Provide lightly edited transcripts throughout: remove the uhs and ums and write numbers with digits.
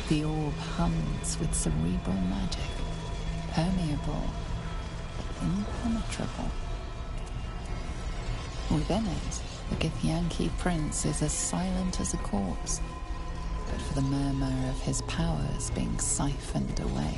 The orb hums with cerebral magic, permeable, impenetrable. Within it, the Githyanki prince is as silent as a corpse, but for the murmur of his powers being siphoned away.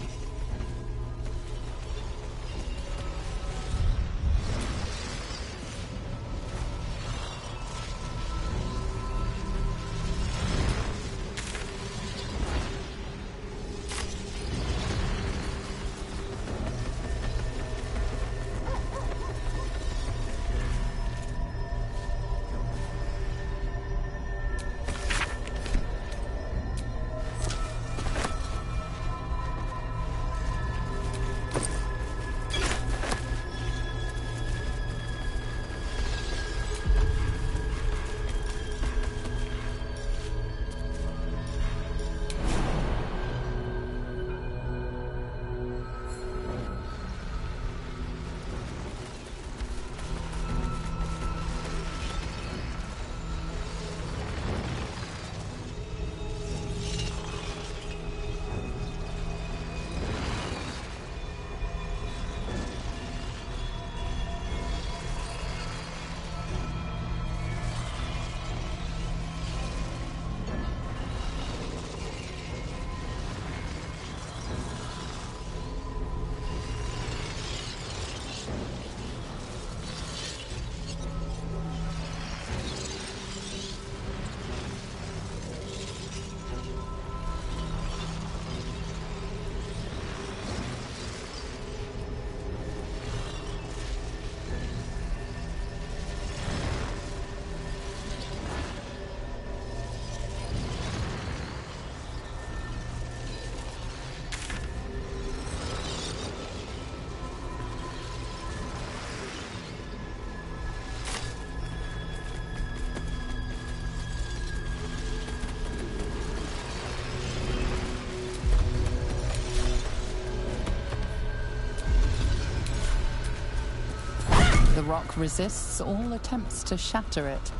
The rock resists all attempts to shatter it.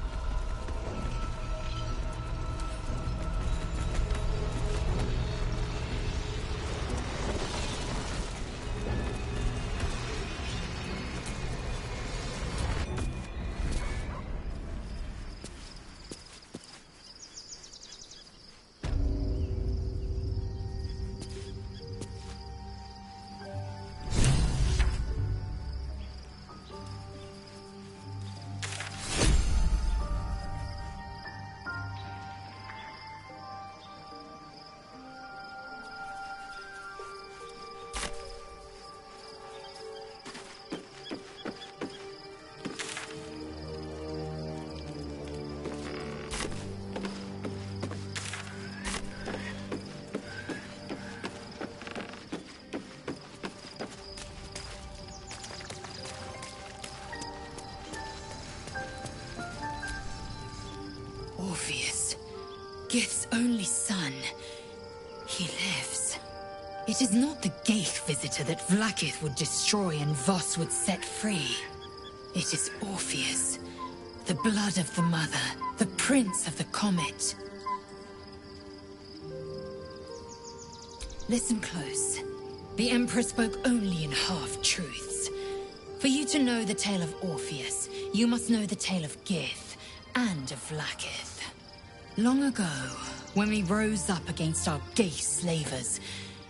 Orpheus, Gith's only son. He lives. It is not the Gaith visitor that Vlaakith would destroy and Voss would set free. It is Orpheus, the blood of the mother, the prince of the comet. Listen close. The Emperor spoke only in half-truths. For you to know the tale of Orpheus, you must know the tale of Gith and of Vlaakith. Long ago, when we rose up against our Gaith slavers,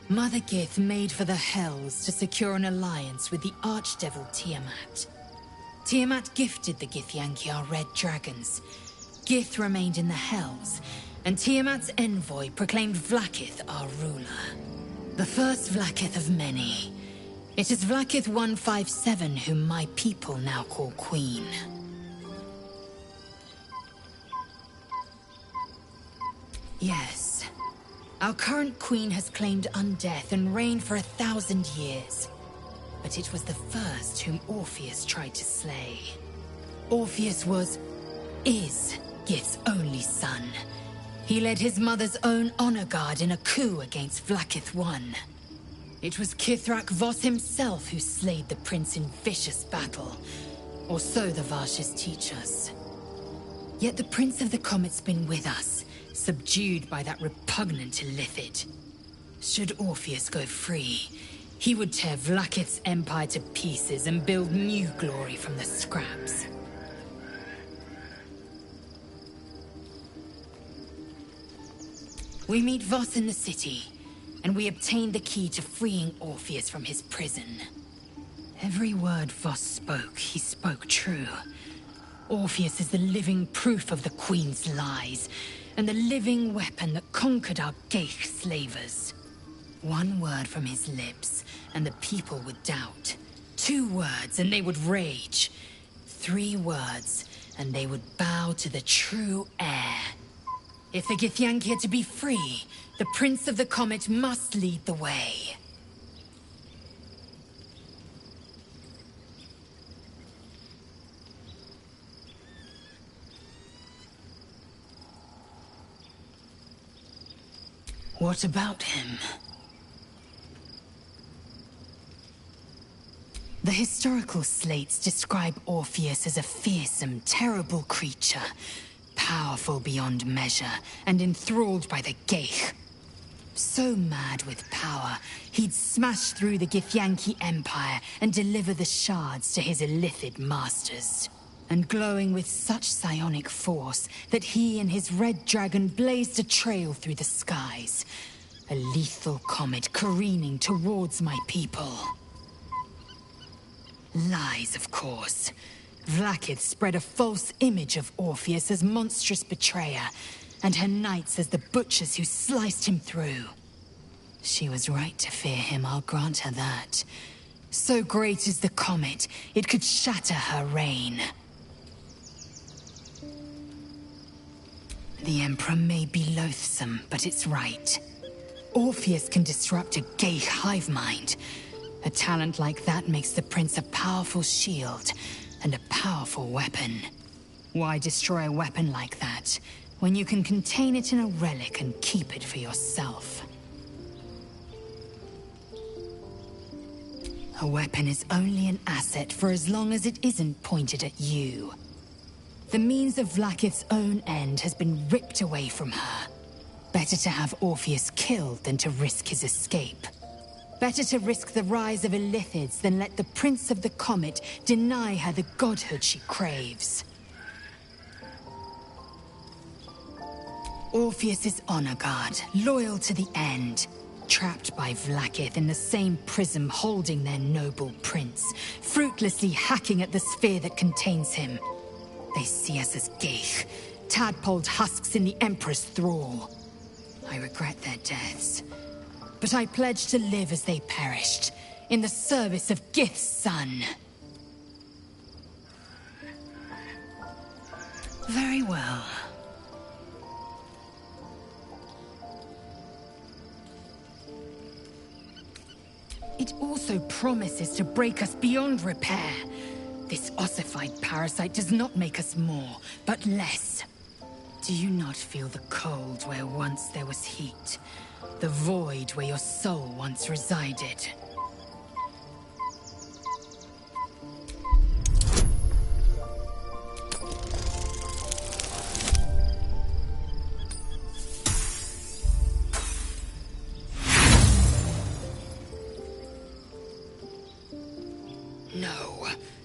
Mother Gith made for the Hells to secure an alliance with the Archdevil Tiamat. Tiamat gifted the Githyanki our red dragons. Gith remained in the Hells, and Tiamat's envoy proclaimed Vlaakith our ruler. The first Vlaakith of many. It is Vlaakith 157 whom my people now call Queen. Yes. Our current queen has claimed undeath and reigned for 1,000 years. But it was the first whom Orpheus tried to slay. Orpheus was is Gith's only son. He led his mother's own honor guard in a coup against Vlaakith I. It was Kithrak Voss himself who slayed the prince in vicious battle, or so the Varshes teach us. Yet the Prince of the Comet's been with us, subdued by that repugnant illithid. Should Orpheus go free, he would tear Vlaakith's empire to pieces and build new glory from the scraps. We meet Voss in the city, and we obtain the key to freeing Orpheus from his prison. Every word Voss spoke, he spoke true. Orpheus is the living proof of the Queen's lies, and the living weapon that conquered our Geich slavers. One word from his lips, and the people would doubt. 2 words, and they would rage. 3 words, and they would bow to the true heir. If the Githyanki are to be free, the Prince of the Comet must lead the way. What about him? The historical slates describe Orpheus as a fearsome, terrible creature, powerful beyond measure, and enthralled by the Geich. So mad with power, he'd smash through the Githyanki Empire and deliver the shards to his illithid masters. And glowing with such psionic force that he and his red dragon blazed a trail through the skies. A lethal comet careening towards my people. Lies, of course. Vlaakith spread a false image of Orpheus as monstrous betrayer, and her knights as the butchers who sliced him through. She was right to fear him, I'll grant her that. So great is the comet, it could shatter her reign. The Emperor may be loathsome, but it's right. Orpheus can disrupt a Geich hive mind. A talent like that makes the Prince a powerful shield, and a powerful weapon. Why destroy a weapon like that, when you can contain it in a relic and keep it for yourself? A weapon is only an asset for as long as it isn't pointed at you. The means of Vlaakith's own end has been ripped away from her. Better to have Orpheus killed than to risk his escape. Better to risk the rise of illithids than let the Prince of the Comet deny her the godhood she craves. Orpheus is honor guard, loyal to the end. Trapped by Vlaakith in the same prism holding their noble prince, fruitlessly hacking at the sphere that contains him. They see us as Geich, tadpoled husks in the Emperor's thrall. I regret their deaths, but I pledge to live as they perished, in the service of Gith's son. Very well. It also promises to break us beyond repair. This ossified parasite does not make us more, but less. Do you not feel the cold where once there was heat? The void where your soul once resided?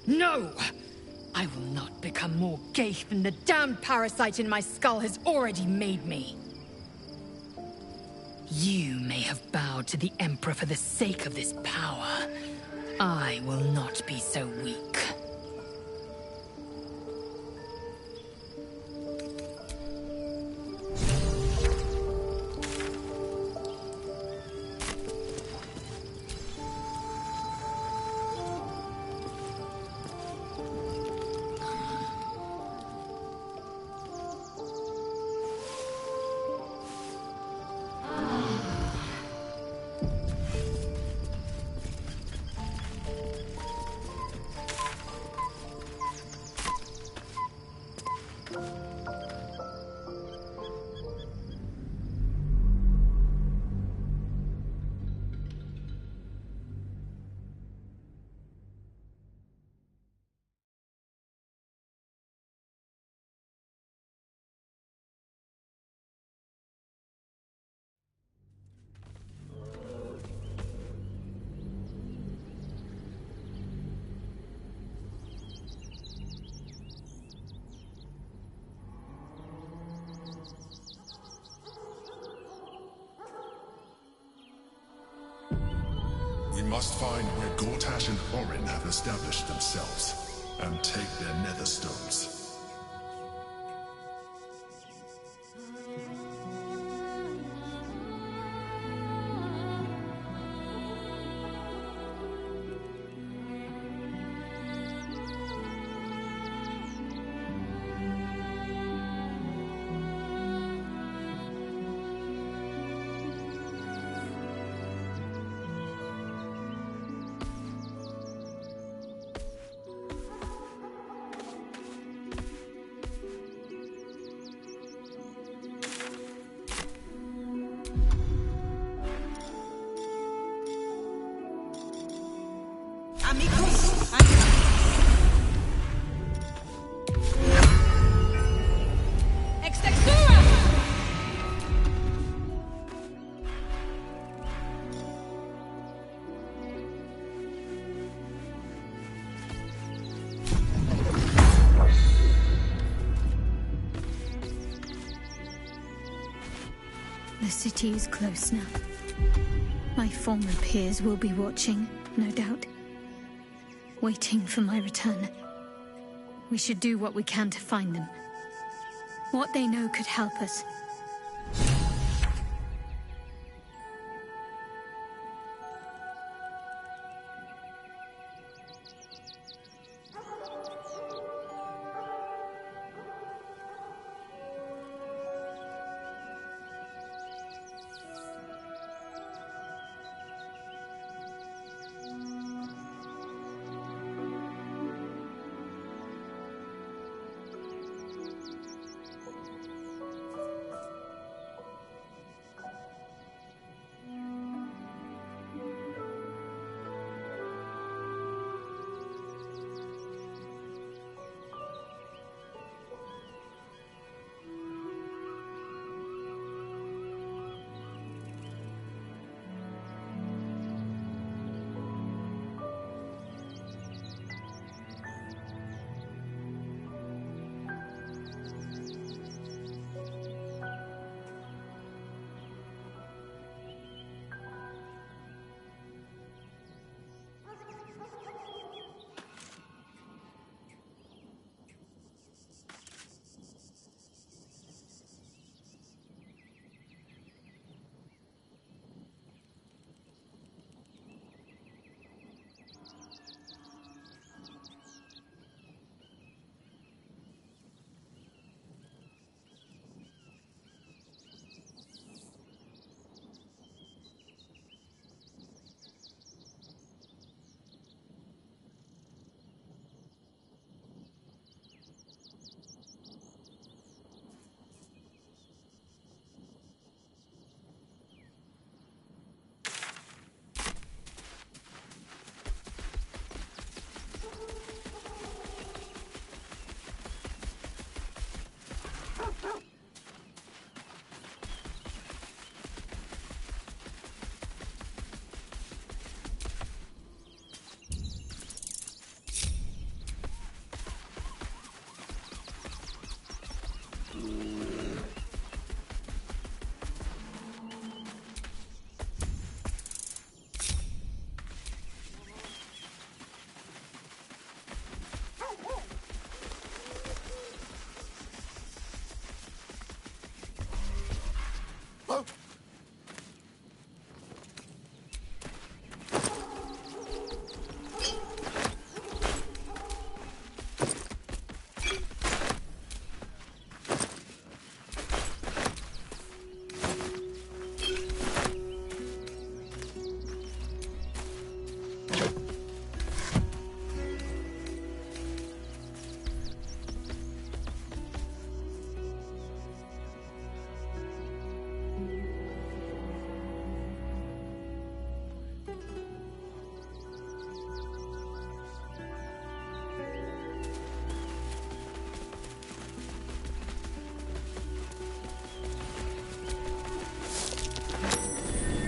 No! I will not become more Geich than the damned parasite in my skull has already made me. You may have bowed to the Emperor for the sake of this power. I will not be so weak. must find where Gortash and Orin have established themselves, and take their nether stones. The city is close now. My former peers will be watching, no doubt. Waiting for my return. We should do what we can to find them. What they know could help us.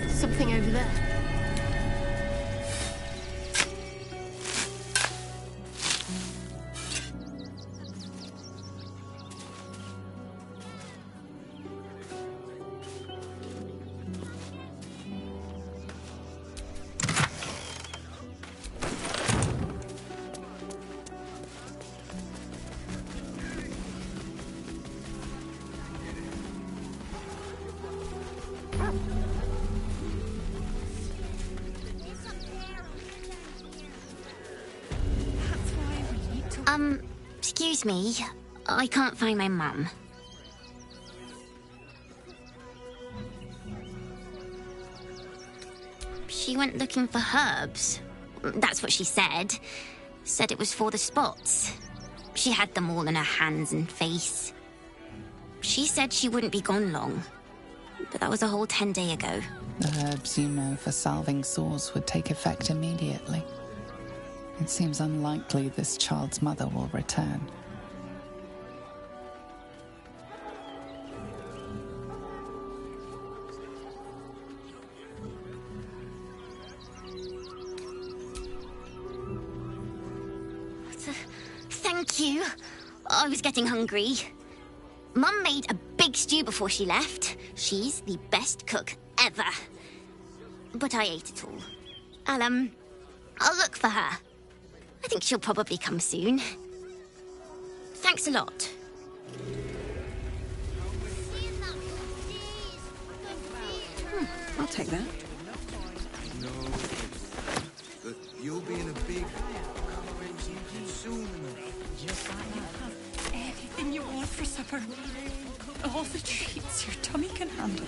Something over there. Excuse me, I can't find my mum. She went looking for herbs. That's what she said. Said it was for the spots. She had them all in her hands and face. She said she wouldn't be gone long. But that was a whole 10 days ago. The herbs you know for salving sores would take effect immediately. It seems unlikely this child's mother will return. Thank you. I was getting hungry. Mum made a big stew before she left. She's the best cook ever. But I ate it all. I'll look for her. I think she'll probably come soon. Thanks a lot. I'll take that. No, but you'll be in a big soon. Yes, I have everything you want for supper. All the treats your tummy can handle.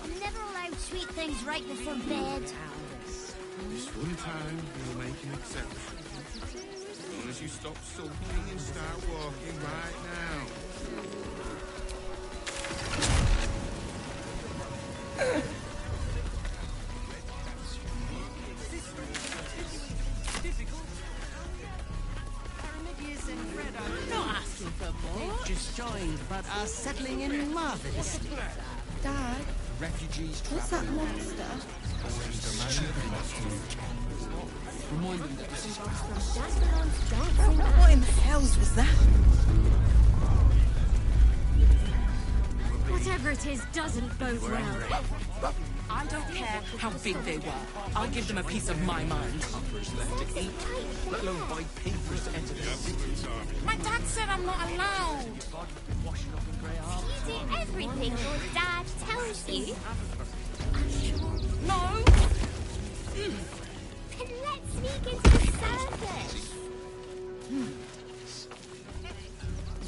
I'm never allowed sweet things right before bed. This one time, we'll make an exception. As long as you stop sulking and start walking right now. Not asking for more. They've just joined, but are settling in marvelously. Dad, Refugees what's that monster? Remind them that this is What in the hells was that? Whatever it is doesn't bode well. I don't care how big they were. I'll give them a piece of my mind. left to eat, let alone buy papers to enter the city. My dad said I'm not allowed. You do everything your dad tells you. No. Then let's sneak into the circus.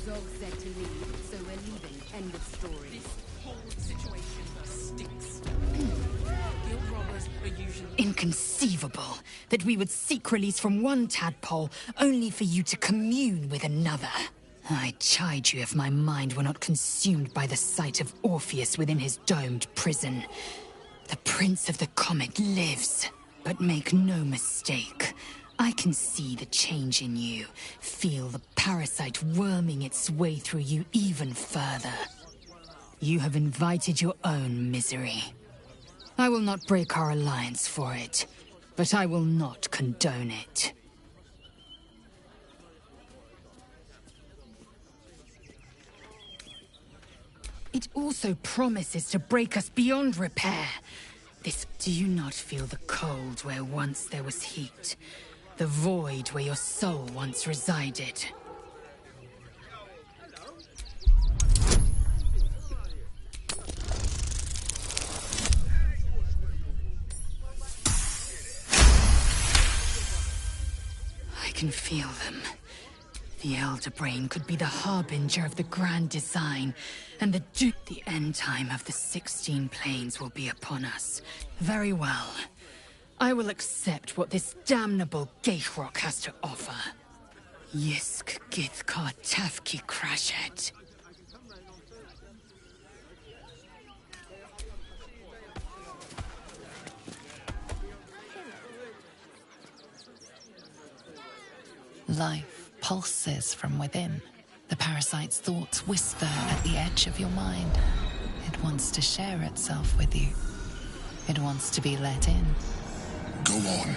Zog said to leave, so we're leaving. End of story. This whole situation stinks. Guild robbers are usually... Inconceivable that we would seek release from one tadpole only for you to commune with another. I'd chide you if my mind were not consumed by the sight of Orpheus within his domed prison. The Prince of the Comet lives, but make no mistake. I can see the change in you, feel the parasite worming its way through you even further. You have invited your own misery. I will not break our alliance for it, but I will not condone it. It also promises to break us beyond repair. Do you not feel the cold where once there was heat? The void where your soul once resided? I can feel them. The Elder Brain could be the harbinger of the grand design, and the end time of the 16 planes will be upon us. Very well. I will accept what this damnable Gaterock has to offer. Yisk Githkar Tafki Crashet. Life pulses from within. The parasite's thoughts whisper at the edge of your mind. It wants to share itself with you. It wants to be let in. Go on.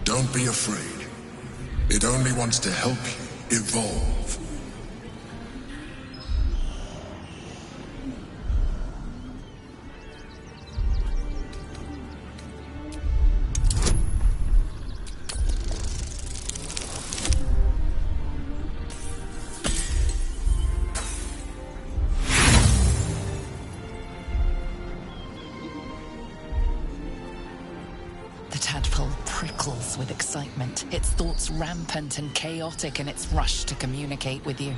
Don't be afraid. It only wants to help you evolve. pulse with excitement, its thoughts rampant and chaotic in its rush to communicate with you.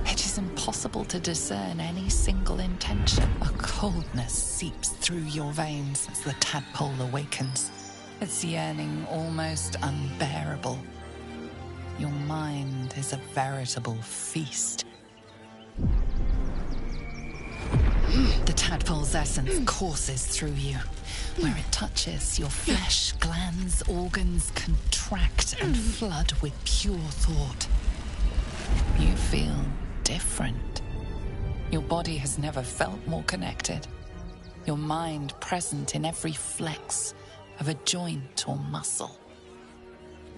It is impossible to discern any single intention. A coldness seeps through your veins as the tadpole awakens, its yearning almost unbearable. Your mind is a veritable feast. The tadpole's essence courses through you. Where it touches, your flesh, glands, organs contract and flood with pure thought. You feel different. Your body has never felt more connected. Your mind present in every flex of a joint or muscle.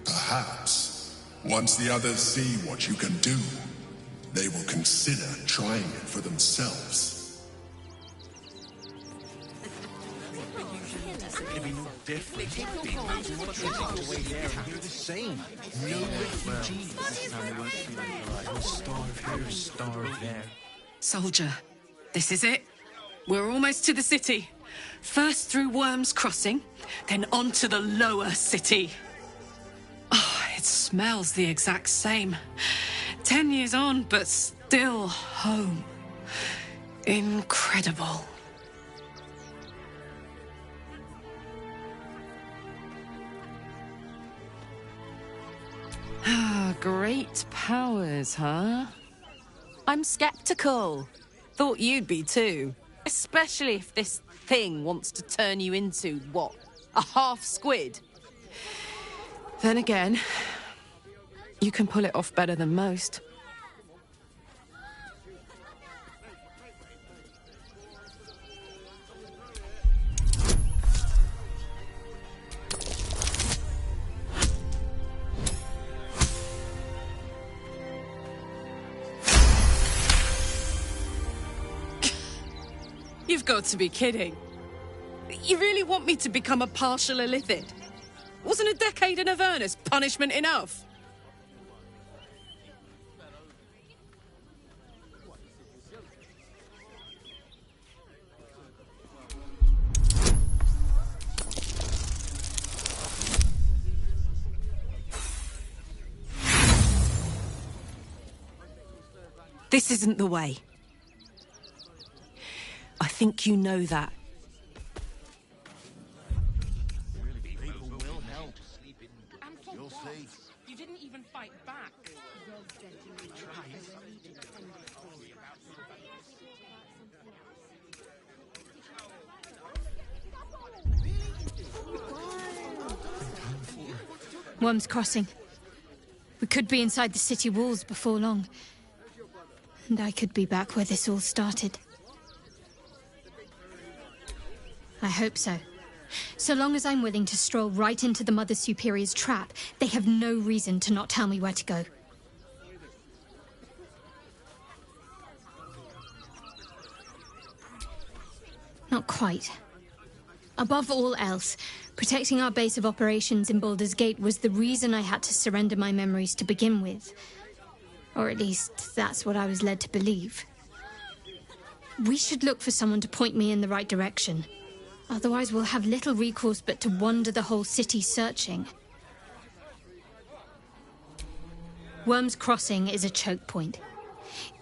Perhaps, once the others see what you can do, they will consider trying it for themselves. Different. You're the same. No refugees. This time we won't feel like we'll starve here, starve there. Soldier, this is it. We're almost to the city. First through Worm's Crossing, then on to the lower city. Oh, it smells the exact same. 10 years on, but still home. Incredible. Great powers, huh? I'm skeptical. Thought you'd be too. Especially if this thing wants to turn you into, what, a half squid? Then again, you can pull it off better than most. You've got to be kidding. You really want me to become a partial illithid? Wasn't a decade in Avernus punishment enough? This isn't the way. I think you know that. People will help. You'll see. You didn't even fight back. Worm's Crossing. We could be inside the city walls before long. And I could be back where this all started. I hope so. So long as I'm willing to stroll right into the Mother Superior's trap, they have no reason to not tell me where to go. Not quite. Above all else, protecting our base of operations in Baldur's Gate was the reason I had to surrender my memories to begin with. Or at least, that's what I was led to believe. We should look for someone to point me in the right direction. Otherwise, we'll have little recourse but to wander the whole city searching. Worm's Crossing is a choke point.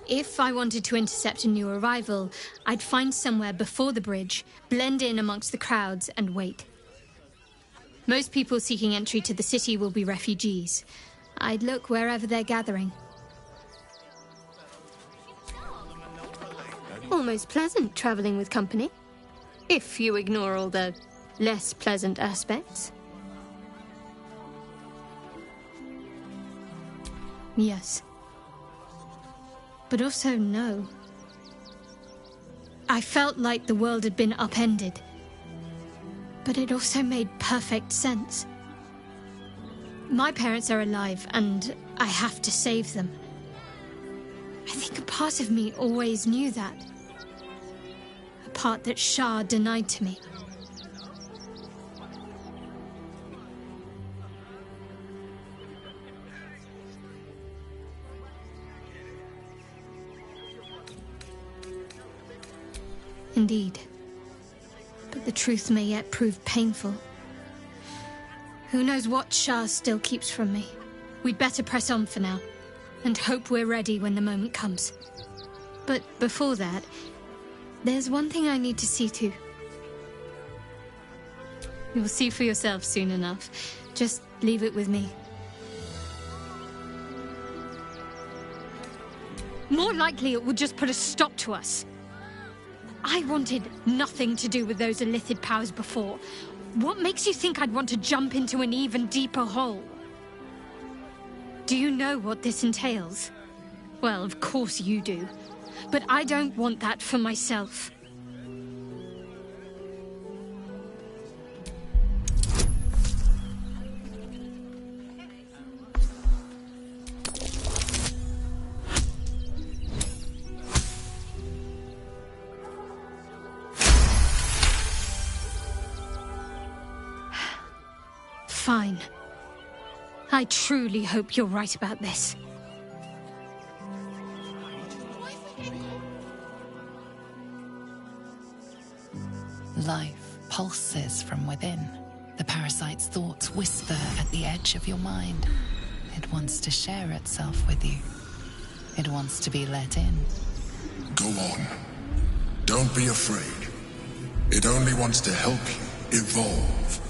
If I wanted to intercept a new arrival, I'd find somewhere before the bridge, blend in amongst the crowds, and wait. Most people seeking entry to the city will be refugees. I'd look wherever they're gathering. Almost pleasant traveling with company. If you ignore all the less pleasant aspects. Yes. But also no. I felt like the world had been upended. But it also made perfect sense. My parents are alive, and I have to save them. I think a part of me always knew that. A part that Shah denied to me. Indeed. But the truth may yet prove painful. Who knows what Shah still keeps from me? We'd better press on for now, and hope we're ready when the moment comes. But before that, there's one thing I need to see to. You'll see for yourself soon enough. Just leave it with me. More likely it would just put a stop to us. I wanted nothing to do with those illithid powers before. What makes you think I'd want to jump into an even deeper hole? Do you know what this entails? Well, of course you do. But I don't want that for myself. Fine. I truly hope you're right about this. Life pulses from within. The parasite's thoughts whisper at the edge of your mind. It wants to share itself with you. It wants to be let in. Go on. Don't be afraid. It only wants to help you evolve.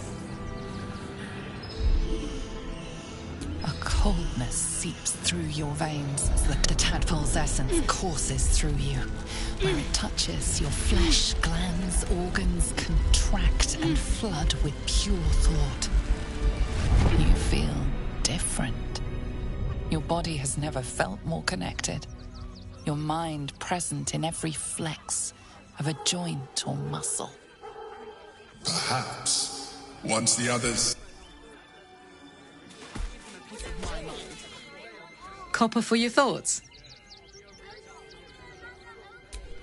A coldness seeps through your veins as the tadpole's essence courses through you. Where it touches, your flesh, glands, organs contract and flood with pure thought. You feel different. Your body has never felt more connected. Your mind present in every flex of a joint or muscle. Perhaps, once the others... Copper for your thoughts.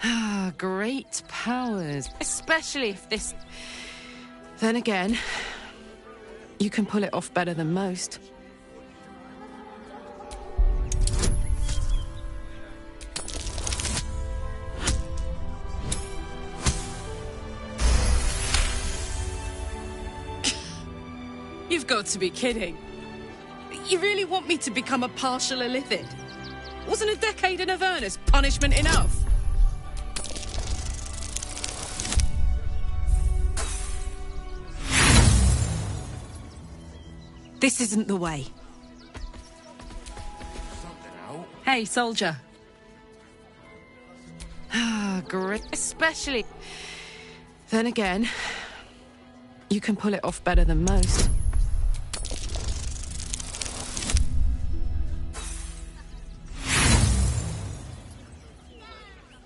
Ah, great powers. Especially if this... Then again, you can pull it off better than most. You've got to be kidding. You really want me to become a partial illithid? Wasn't a decade in Avernus punishment enough? This isn't the way. Hey, soldier. Ah, great. Especially... Then again, you can pull it off better than most.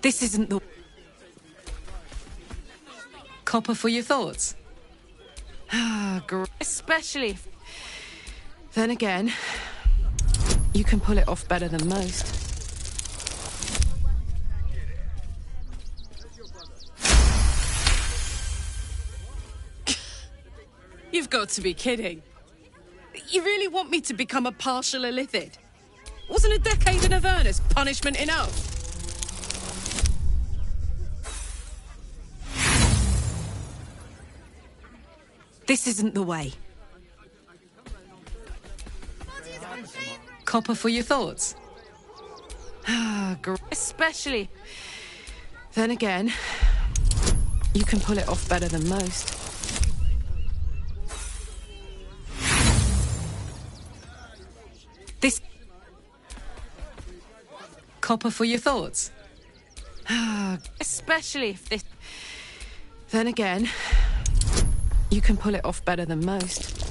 This isn't the... Copper for your thoughts. Ah, great. Especially... Then again, you can pull it off better than most. You've got to be kidding. You really want me to become a partial illithid? Wasn't a decade in Avernus punishment enough? This isn't the way. Copper for your thoughts. Ah, great. Especially... Then again, you can pull it off better than most. This... Copper for your thoughts. Ah, especially if this... Then again, you can pull it off better than most.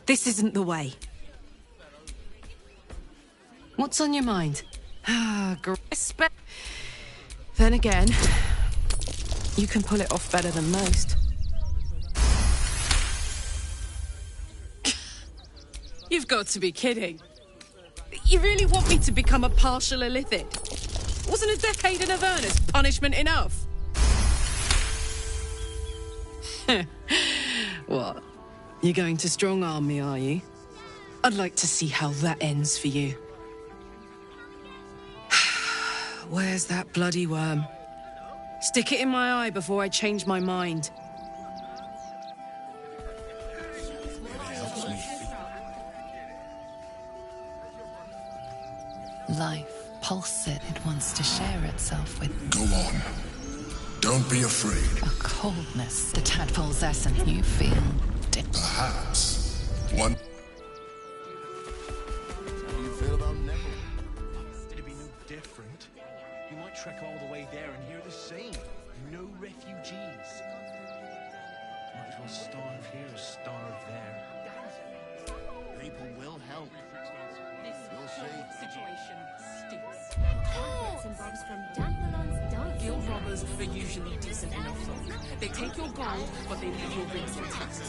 This isn't the way. What's on your mind? Ah, then again, you can pull it off better than most. You've got to be kidding. You really want me to become a partial illithid? Wasn't a decade in Avernus punishment enough? What? You're going to strong-arm me, are you? I'd like to see how that ends for you. Where's that bloody worm? Stick it in my eye before I change my mind. Life pulses. It wants to share itself with. Go on. Don't be afraid. A coldness, the tadpole's essence. You feel. Perhaps one. How do you feel about Neville? It'd be no different. You might trek all the way there and hear the same. No refugees. Might as well starve here as starve there. People will help. You'll see. Situation stinks. Bits and bobs from Dandelions dance. Guild robbers are usually decent enough folk. They take your gold, but they leave your rings intact.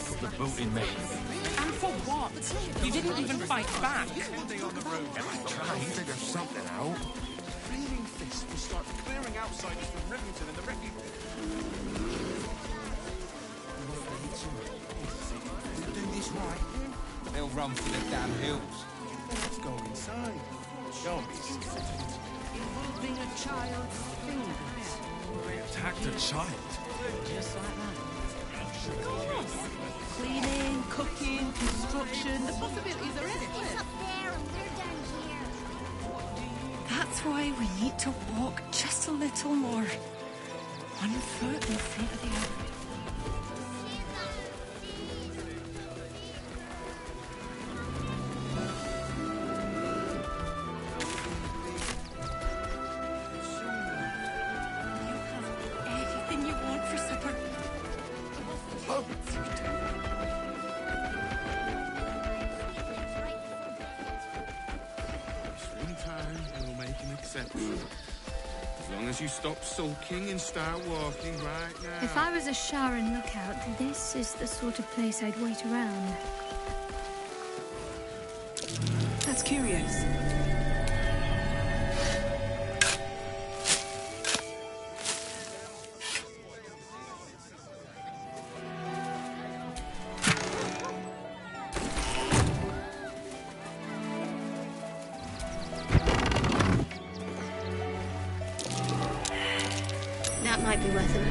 Put the boot in me. And for what? You didn't even fight back. I tried to figure something out. Flaming Fist will start clearing outsiders from Rivington and the refuge. Do this right, they'll run for the damn hills. Let's go inside. Don't be silly. Involving a child's fingers. They attacked a child. Just like that. Cleaning, cooking, construction, the possibilities are endless. It's up there and we're down here. That's why we need to walk just a little more. One foot in front of the other. Everything you want for supper. One time, we'll make an exception. As long as you stop sulking and start walking right now. If I was a Sharon lookout, this is the sort of place I'd wait around. That's curious. That might be worth a look.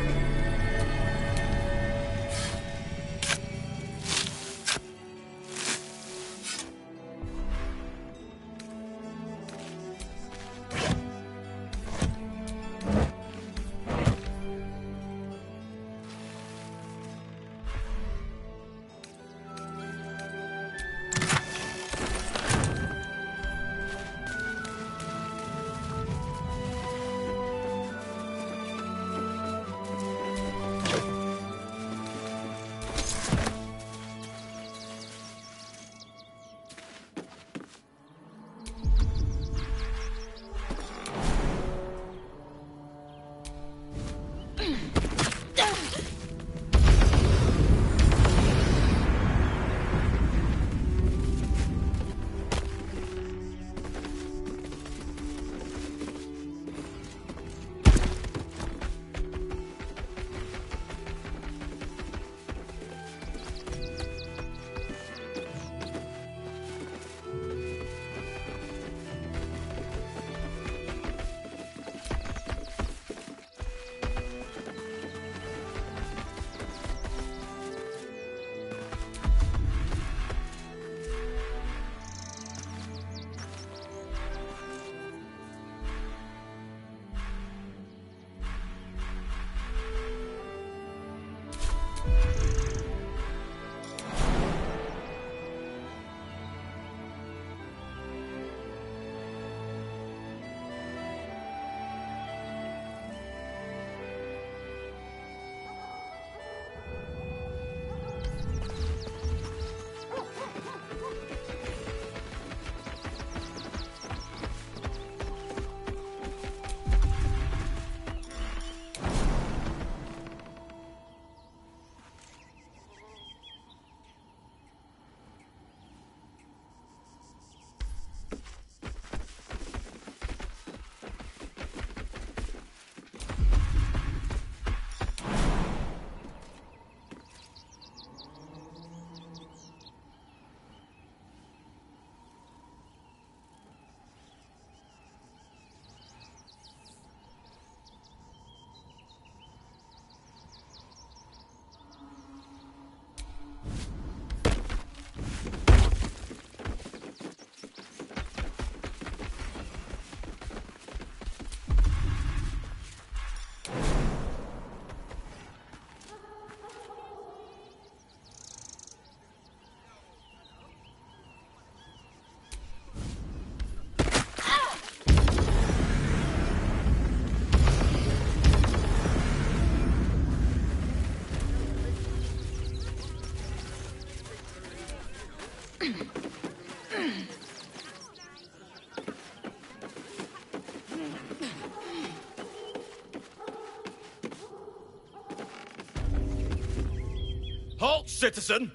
Halt, citizen!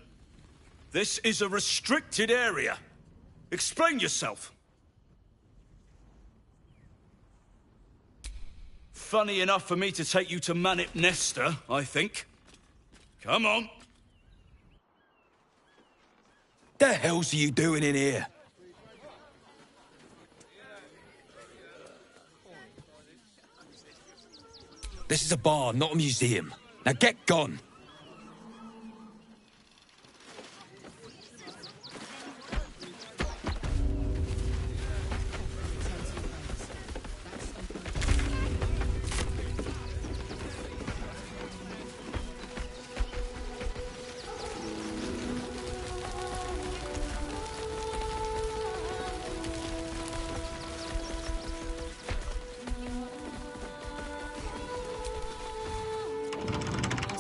This is a restricted area. Explain yourself. Funny enough for me to take you to Manip Nesta, I think. Come on. The hell's you doing in here? This is a bar, not a museum. Now get gone.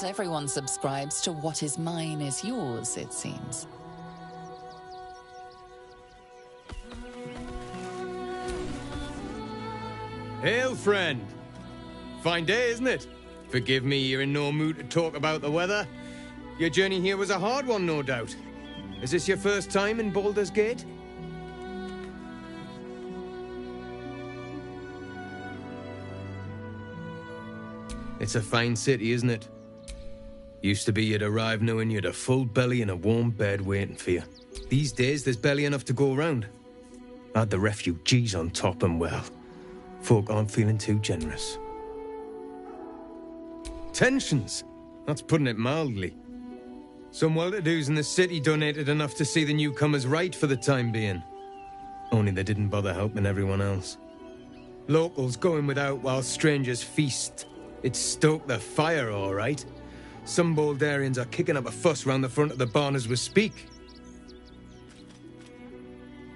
Everyone subscribes to what is mine is yours, it seems. Hail, friend. Fine day, isn't it? Forgive me, you're in no mood to talk about the weather. Your journey here was a hard one, no doubt. Is this your first time in Baldur's Gate? It's a fine city, isn't it? Used to be you'd arrive knowing you'd a full belly and a warm bed waiting for you. These days, there's barely enough to go around. Add the refugees on top and, well, folk aren't feeling too generous. Tensions! That's putting it mildly. Some well-to-dos in the city donated enough to see the newcomers right for the time being. Only they didn't bother helping everyone else. Locals going without while strangers feast. It stoked the fire, all right. Some Baldarians are kicking up a fuss round the front of the barn as we speak.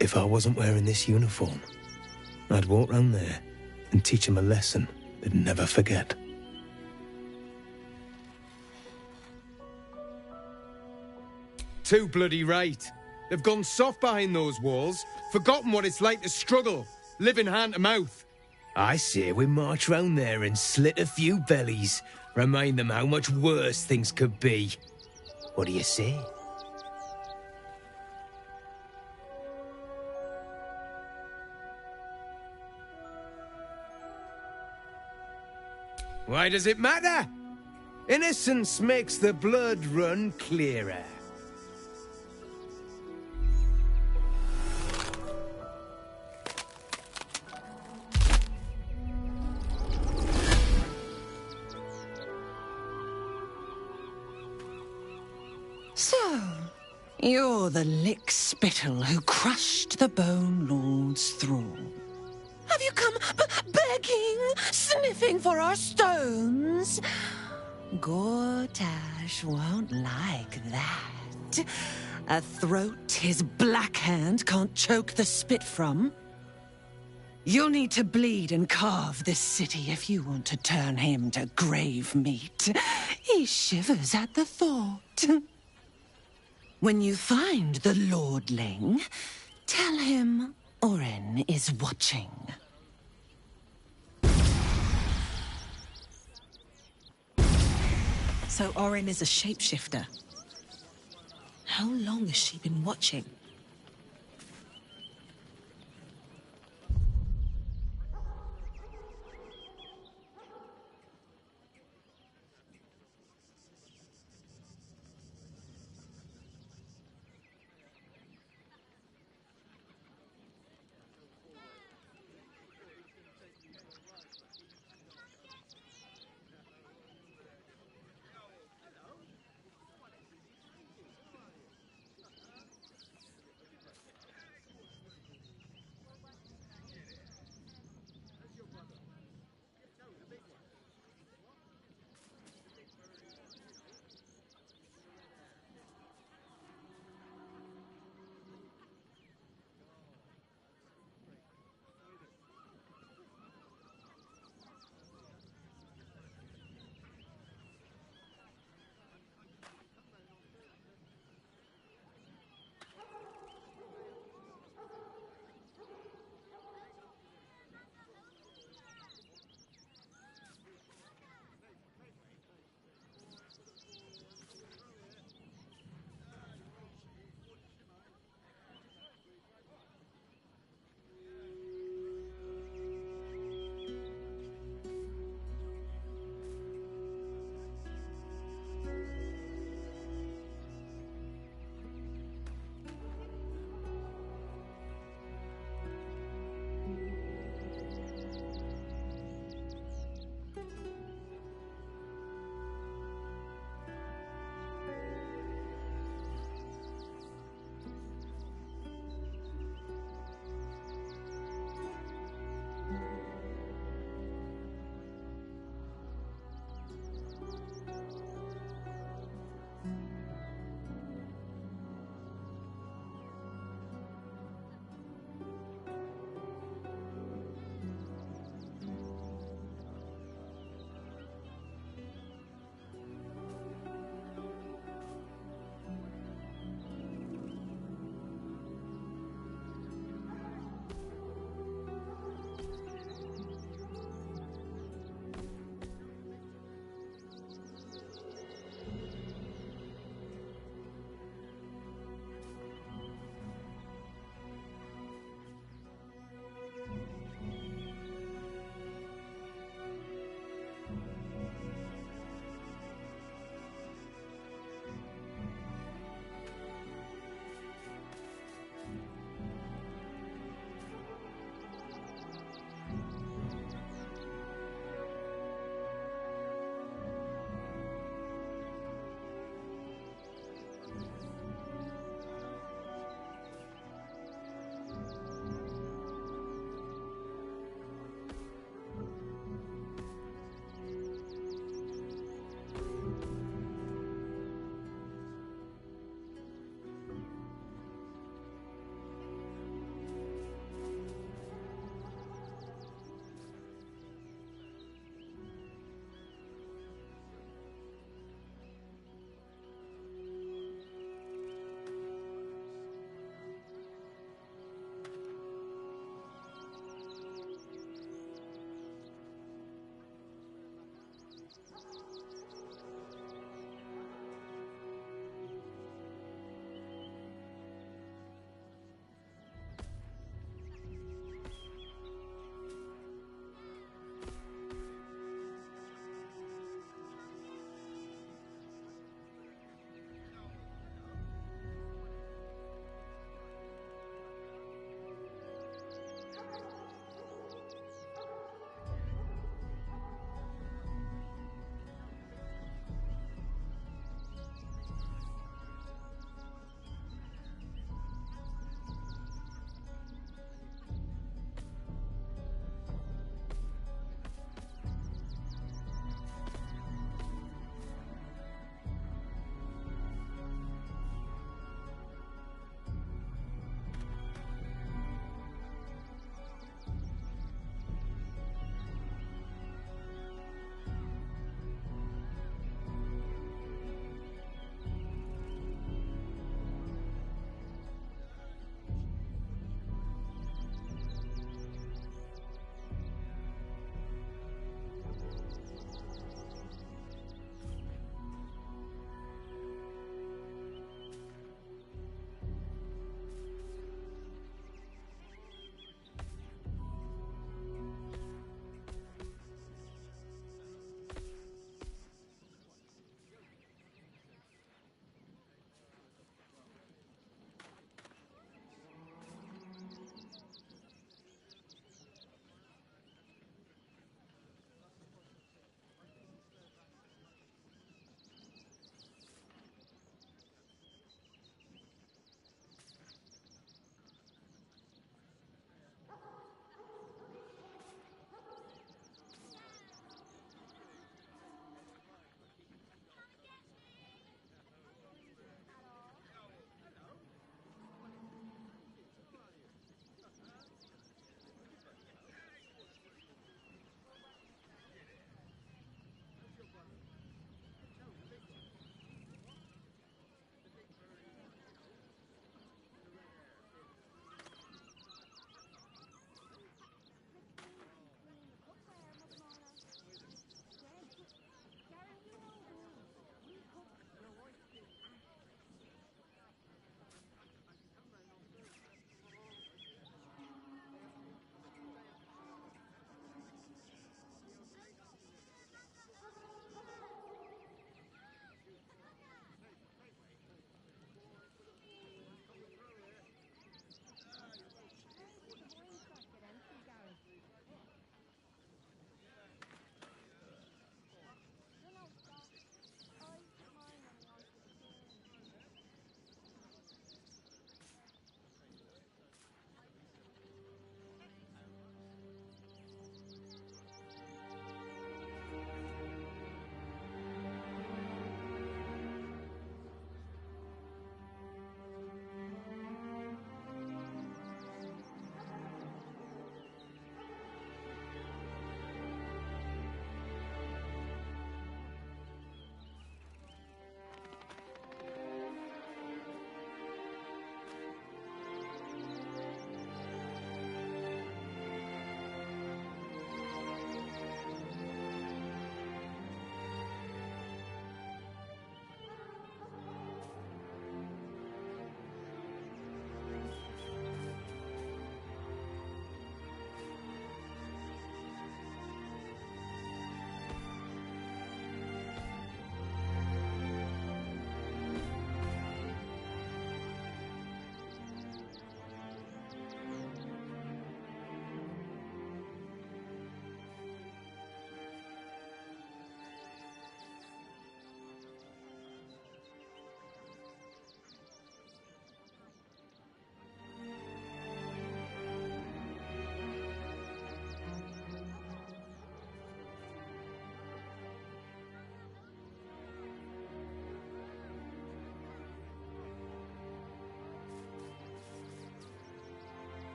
If I wasn't wearing this uniform, I'd walk round there and teach them a lesson they'd never forget. Too bloody right. They've gone soft behind those walls, forgotten what it's like to struggle, living hand to mouth. I say we march round there and slit a few bellies, remind them how much worse things could be. What do you say? Why does it matter? Innocence makes the blood run clearer. So, you're the lick-spittle who crushed the Bone Lord's thrall. Have you come begging, sniffing for our stones? Gortash won't like that. A throat his black hand can't choke the spit from. You'll need to bleed and carve this city if you want to turn him to grave meat. He shivers at the thought. When you find the Lordling, tell him Orin is watching. So Orin is a shapeshifter. How long has she been watching?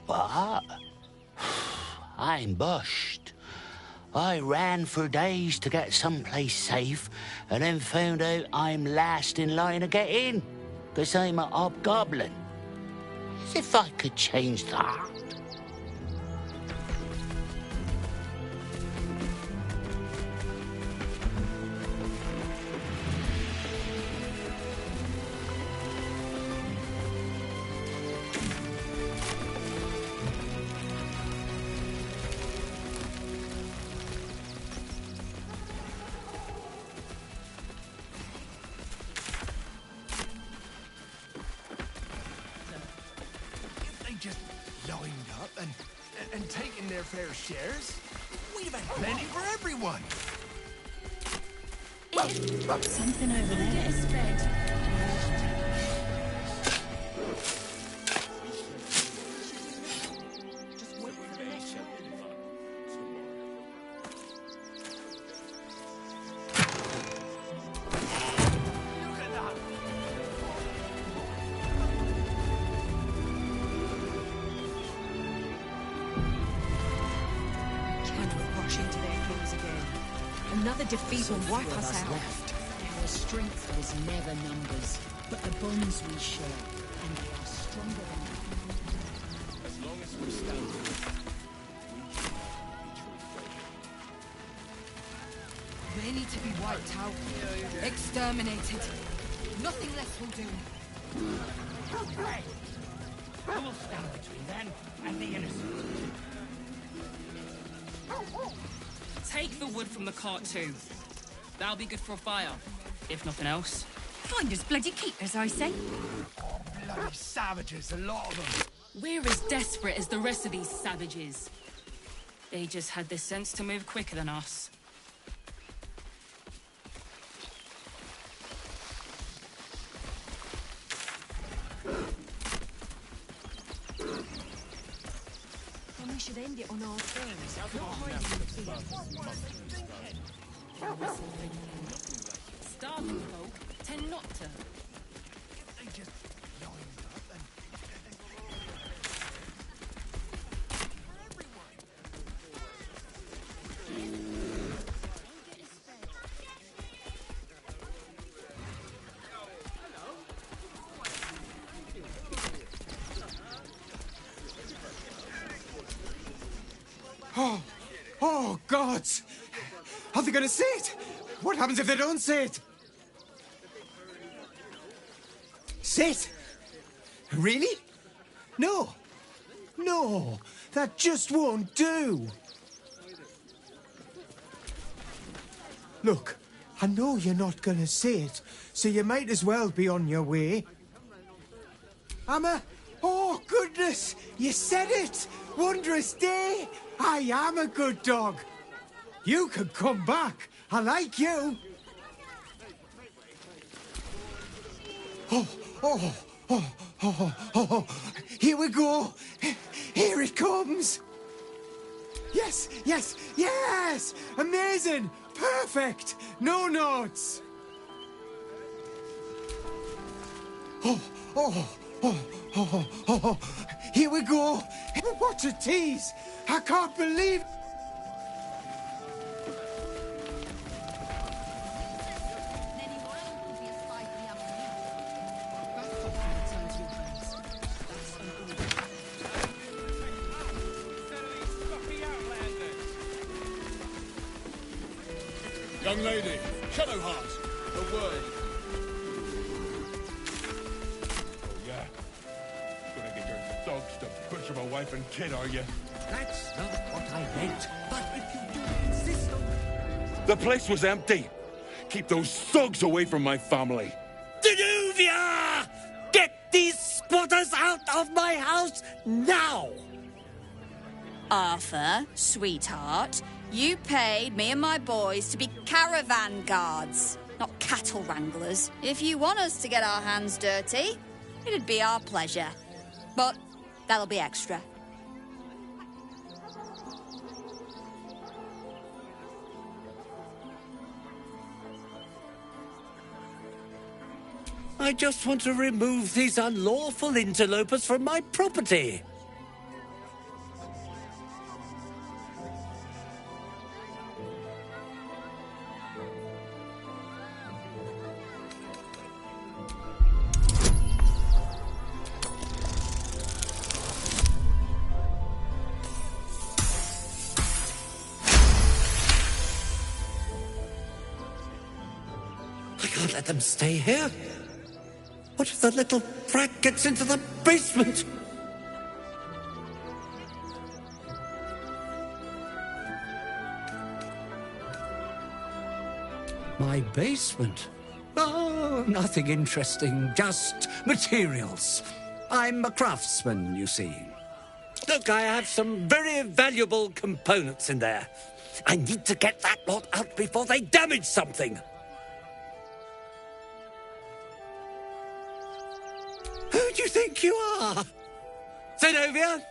What? I'm bushed. I ran for days to get someplace safe, and then found out I'm last in line to get in, because I'm a hobgoblin. As if I could change that. Just lined up and taking their fair shares, we'd have had plenty for everyone. Something over there is fed. Another defeat will wipe us out. Our strength was never numbers, but the bonds we share, and they are stronger than As long as we're standing, They need to be wiped out, exterminated. Nothing less will do. Okay. Who will stand between them and the innocent? Take the wood from the cart too. That'll be good for a fire, if nothing else. Find us bloody keepers, I say. Bloody savages, a lot of them. We're as desperate as the rest of these savages. They just had the sense to move quicker than us. And we should end it on our terms, not hiding in the Starving folk tend not to. They just lined up and... Oh, gods! Are they gonna see it? What happens if they don't see it? See it? Really? No. No, that just won't do. Look, I know you're not gonna see it, so you might as well be on your way. Amma? Oh, goodness! You said it! Wondrous day! I am a good dog. You could come back. I like you. Oh. Here we go. Here it comes. Yes. Amazing. Perfect. No notes. Here we go. What a tease. I can't believe... Young lady, Shadowheart, a word. Oh, yeah? Gonna get your dogs to butcher my wife and kid, are you? That's not what I meant. But if you do insist on... The place was empty. Keep those thugs away from my family. Danuvia! Get these squatters out of my house now! Arthur, sweetheart, you paid me and my boys to be caravan guards, not cattle wranglers. If you want us to get our hands dirty, it'd be our pleasure. But that'll be extra. I just want to remove these unlawful interlopers from my property. let them stay here. What if the little brat gets into the basement? My basement? Oh, nothing interesting, just materials. I'm a craftsman, you see. Look, I have some very valuable components in there. I need to get that lot out before they damage something. Who do you think you are? Zenobia?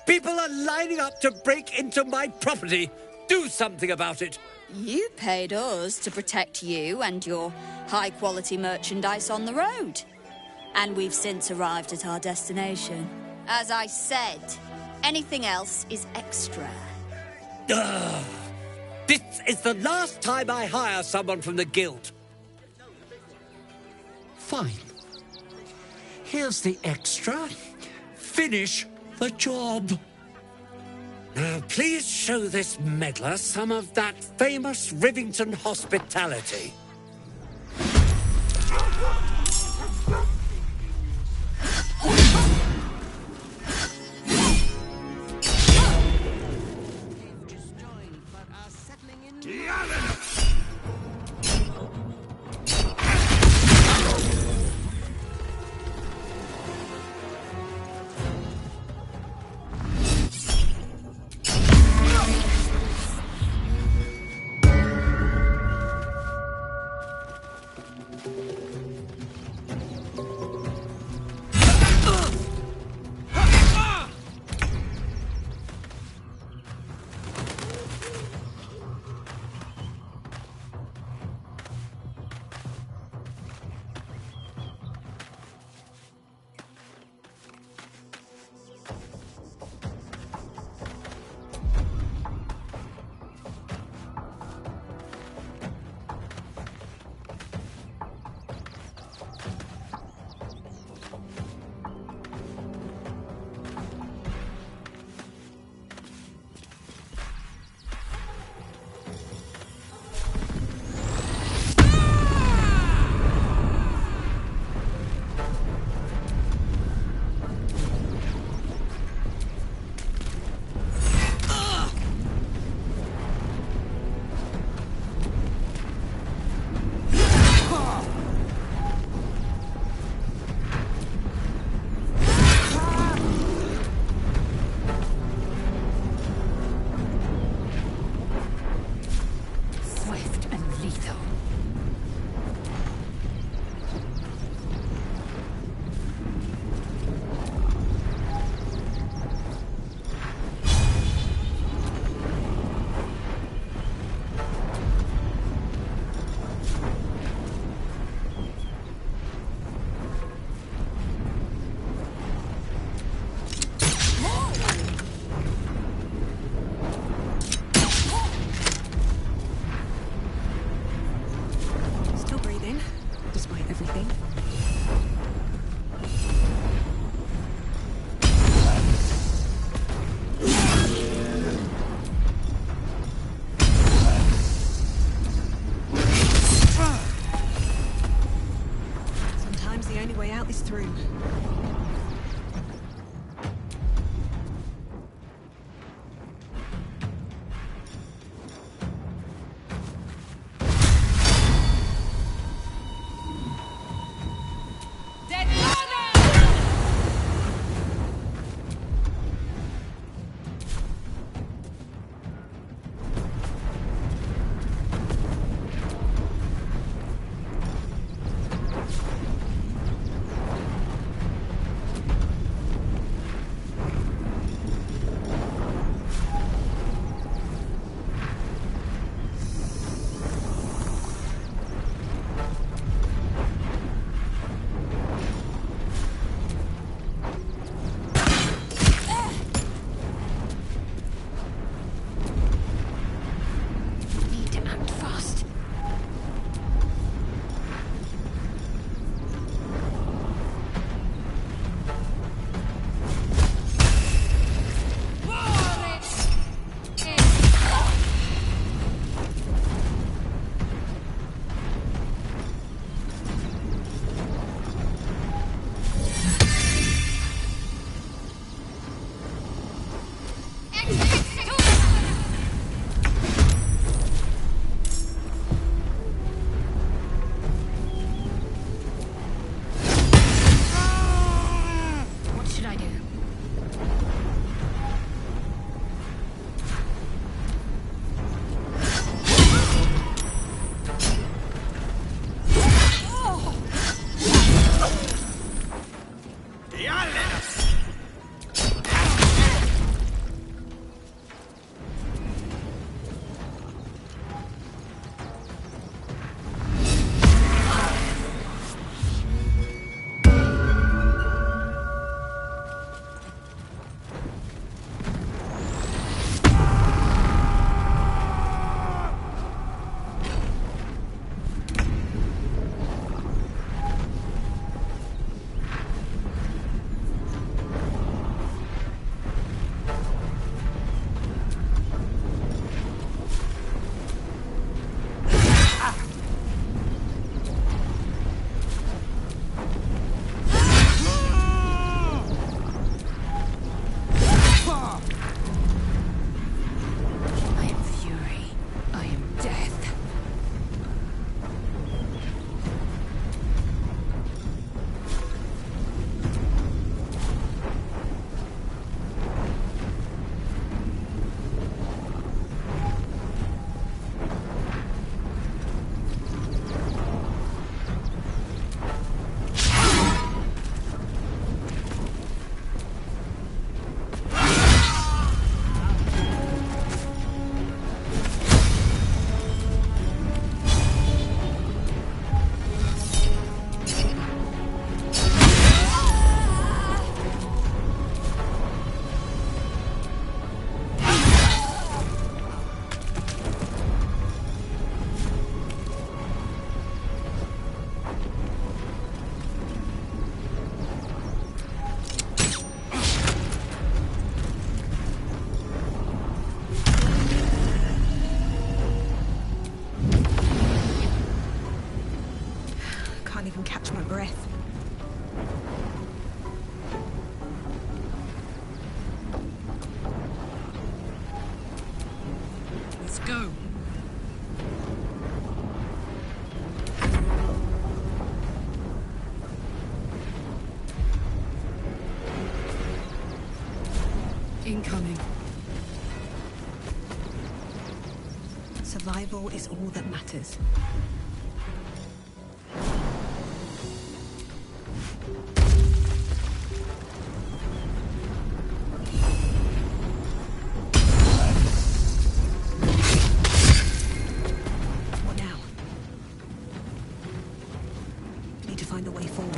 People are lining up to break into my property. Do something about it. You paid us to protect you and your high-quality merchandise on the road. And we've since arrived at our destination. As I said, anything else is extra. Ugh. This is the last time I hire someone from the guild. Fine. Here's the extra. Finish the job. Now, please show this meddler some of that famous Rivington hospitality. Incoming. Survival is all that matters. What now? Need to find a way forward.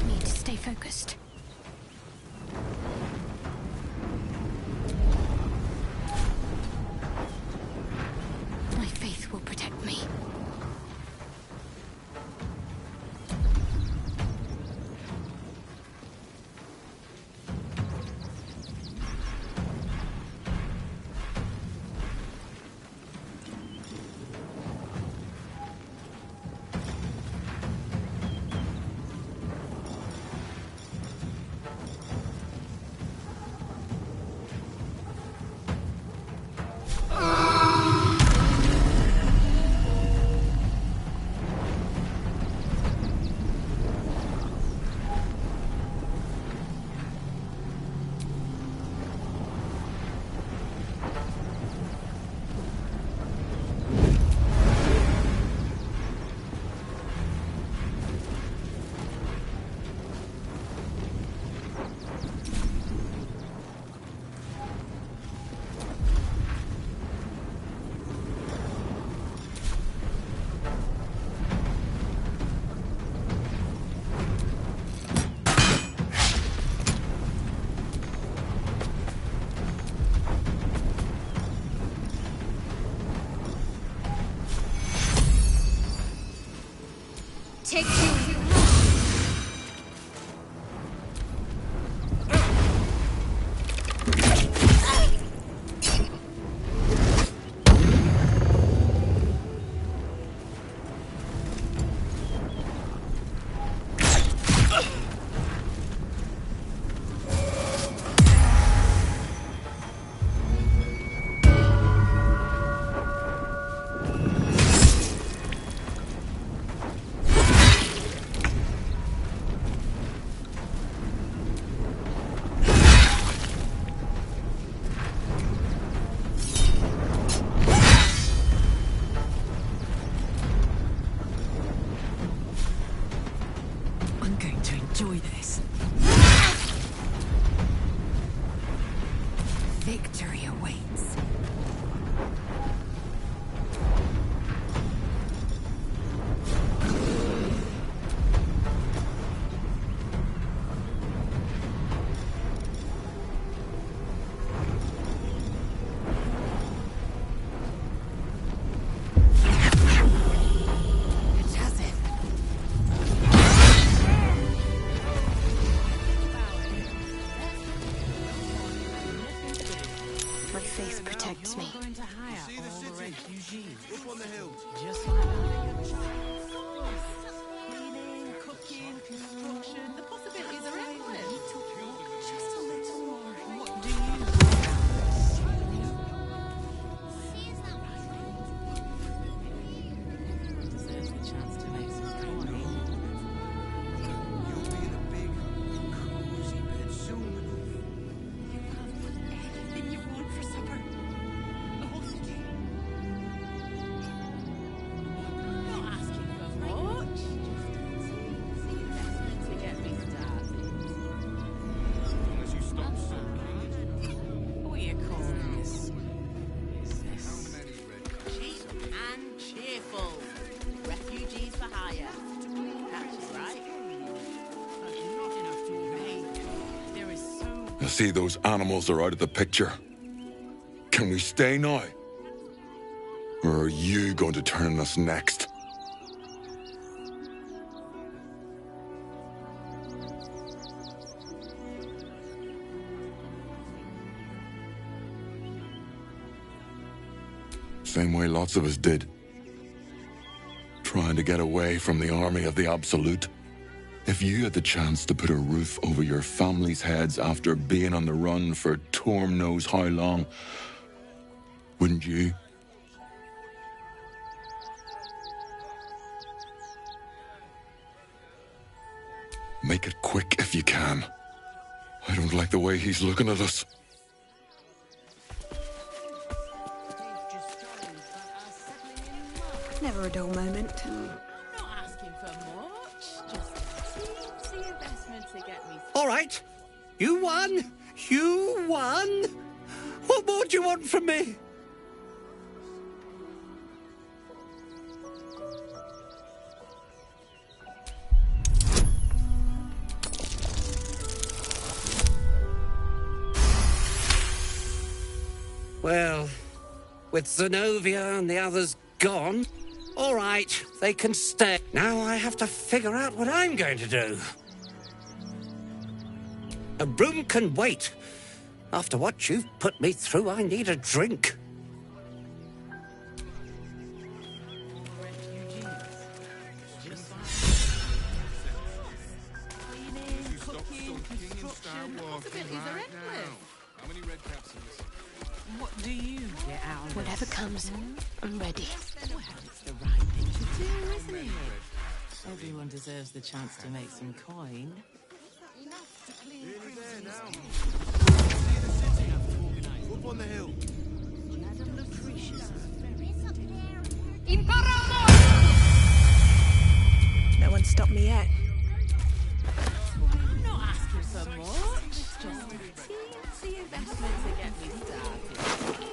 Need to stay focused. My faith will protect me. Take two. I'm going to enjoy this. Victory awaits. It has it. My faith protects me. See the city? Up on the hill. Just like that. Cleaning, cooking, construction. The possibilities are endless. Just a little more. What do you deserves a chance to make some coin. You'll be in a big, cozy bed soon enough. Anything you want for supper. A hostage. Not asking for much. See investment to get me started. Unless you stop sulking. What are you calling this business? Cheap and cheerful. Refugees for hire. That's right. But not enough to make. There is so I see those animals are out of the picture. Can we stay now? Or are you going to turn us next? same way lots of us did. Trying to get away from the army of the Absolute. If you had the chance to put a roof over your family's heads after being on the run for Torm knows how long, wouldn't you? Make it quick if you can. I don't like the way he's looking at us. Never a dull moment. Not asking for much, just a teensy investment to get me. All right. You won. You won. What more do you want from me? Well, with Zenobia and the others gone, all right, they can stay. Now I have to figure out what I'm going to do. A room can wait. After what you've put me through, I need a drink. What do you get out of Whatever comes, I'm ready. Well, it's the right thing to do, isn't it? Everyone deserves the chance to make some coin. Up on the hill. No one stopped me yet. I'm not asking for much, just a teensy investment to get me started.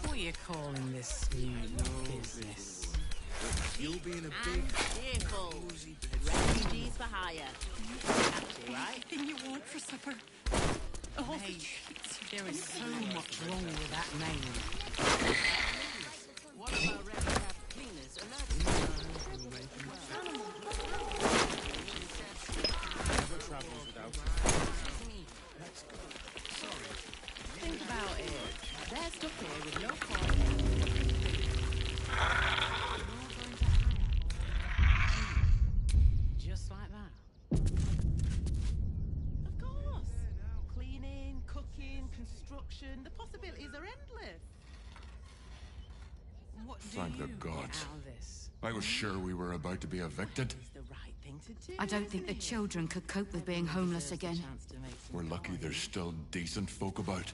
What are you calling this new business? You'll be in a big... Cheerful. Refugees for hire. Catchy, right? Anything you want for supper? Oh, Mate, there is so much wrong with that name. One of our red cap cleaners emerged. Think about it. They're stuck here with no coin. Just like that. Of course. Cleaning, cooking, construction. The possibilities are endless. What do Thank the you get gods. out of this? I was sure we were about to be evicted. It's the right thing to do. I don't think the children could cope with being homeless again. We're lucky there's still decent folk about.